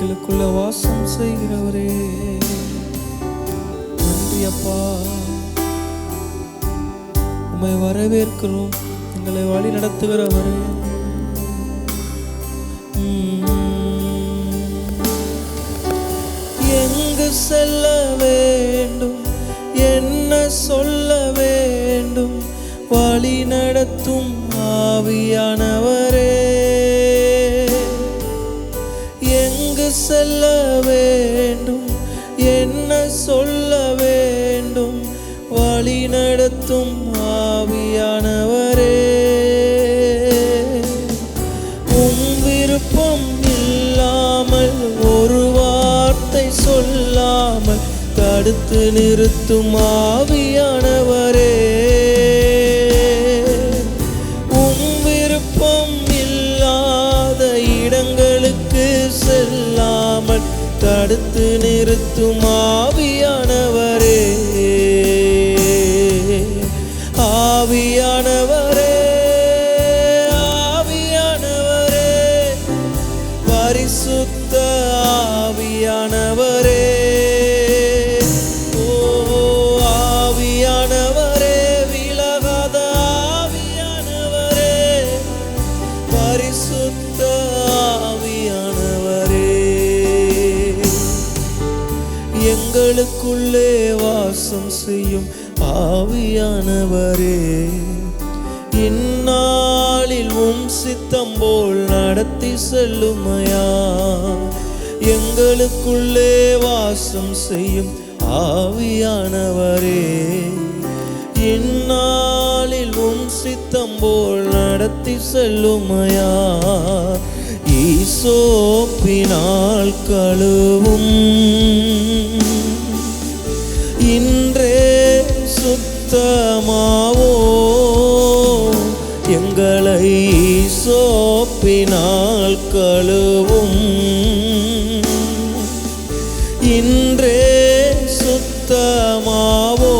எங்களுக்குள்ள வாசம் செய்கிறவரே நன்றி அப்பா. உம்மை வரவேற்கிறோம். எங்களை வழி நடத்துகிறவரே எங்கு செல்ல வேண்டும், என்ன சொல்ல வேண்டும், வழி நடத்தும் ஆவியானவரே. எங்கு செல்ல வேண்டும், என்ன சொல்ல வேண்டும், வழி நடத்தும் ஆவியானவரே. உம் விருப்பம் இல்லாமல் ஒரு வார்த்தை சொல்லாமல் தடுத்து நிறுத்தும் ஆவியானவரே. உம் விருப்பம் இல்லாத இடங்களுக்கு செல்லாமல் தடுத்து நிறுத்தும் ஆவியானவரே. ஆவியானவரே, ஆவியானவரே, பரிசுத்த ஆவியானவரே. ஓ ஆவியானவரே, விலகாத ஆவியானவரே, பரிசுத்த ஆவியானவரே. எங்களுக்குள்ளே வாசம் செய்யும் ஆவியானவரே, இந்நாளில் உம் சித்தம் போல் நடத்தி செல்லுமையா. எங்களுக்குள்ளே வாசம் செய்யும் ஆவியானவரே, இந்நாளில் உம் சித்தம் போல் நடத்தி செல்லுமையா. ஈசோப்பினால் கழுவும் இன்றே சுத்தமாவோ. எங்களை ஈசோப்பினால் கழுவும் இன்றே சுத்தமாவோ.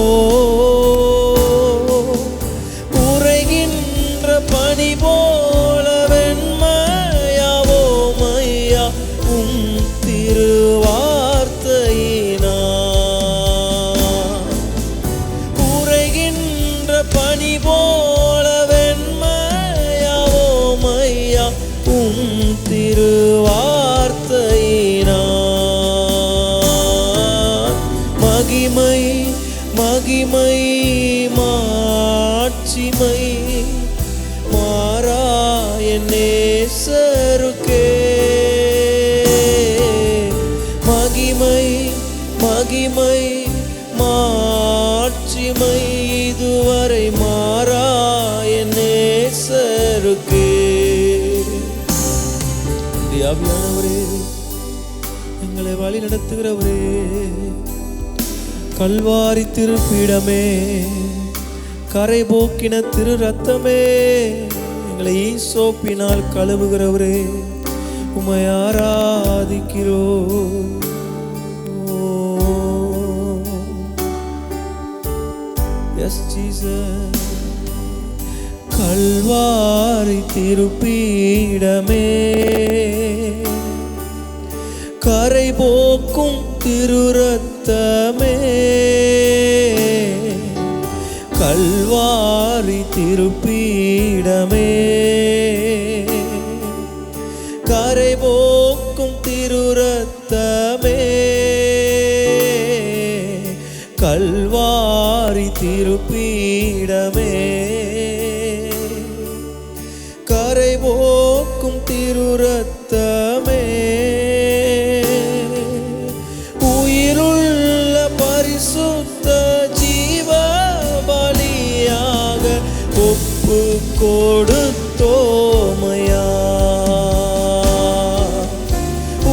உறைகின்ற பனி போல வெண்மையாவோ மையா உம் திருவார்த்தையினார். உறைகின்ற பனி போல வெண்மையாவோ மையா உம் திருவார்த்தையினார். மகிமை மகிமை மாட்சிமை மாறாய நேசருக்கே. மகிமை மகிமை மாட்சிமை இதுவரை மாறாய நேசருக்கே. ஆவியானவரே, எங்களை வழி நடத்துகிறவரே, கல்வாரி திருப்பீடமே, கரை போக்கின திரு ரத்தமே, எங்களை ஈசோப்பினால் கழுவுகிறவரே, உம்மை ஆராதிக்கிறோம். S Jesus. கல்வாரி திருப்பீடமே, கரை போக்கும் திரு ரத்தமே, கல்வாரி திருப்பீடமே, கரை போக்கும் திரு ரத்தமே, கல்வாரி திருப்பீடமே, கரை போக்கும் திரு ரத்தமே. உயிருள்ள பரிசுத்த ஜீவ பலியாக ஒப்பு கொடுத்தோமையா.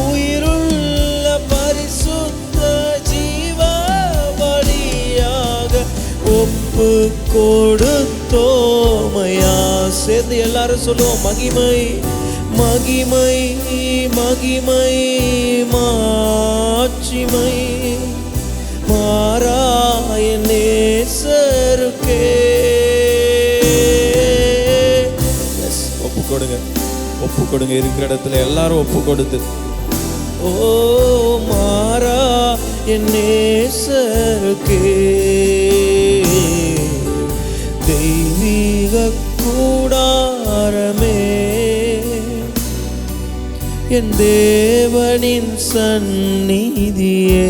உயிருள்ள பரிசுத்த ஜீவ பலியாக ஒப்பு கொடுத்தோமையா. சேர்ந்து எல்லாரும் சொல்லுவோம். மகிமை மகிமை மகிமை மாட்சிமை மாறாய நேசருக்கே. ஒப்பு கொடுங்க, ஒப்பு கொடுங்க. இருக்கிற இடத்துல எல்லாரும் ஒப்பு கொடுத்து ஓ மாறா என் நேசருக்கே தெய்வீக கூடாரமே என் தேவனின் சந்நிதியே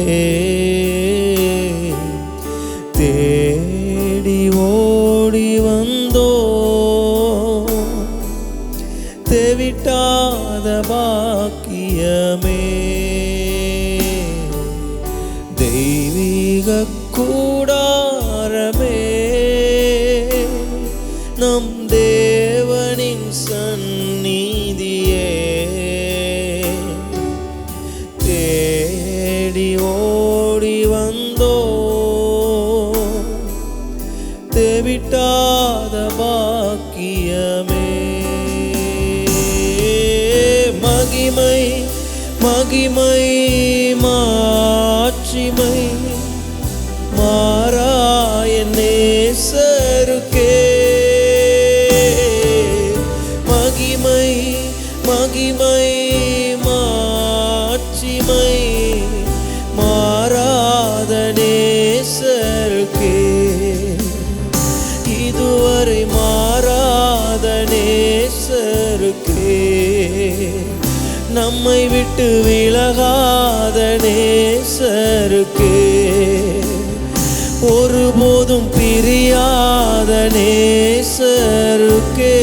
தேடி ஓடி வந்தோ தெவிட்டாத பாக்கியமே தெய்வீக கூடாரமே நம் தேவனின் சந்நிதியே தேடி ஓடி வந்தோ தெவிட்டாத பாக்கியமே மகிமை மகிமை மாட்சிமை மாறா என் நேசருக்கே மகிமை மகிமை மாட்சிமை மாறாத நேசருக்கே இதுவரை மாறாத நேசருக்கே நம்மை விட்டு விலகாத நேசருக்கே ஒருபோதும் பிரியாத நேசருக்கே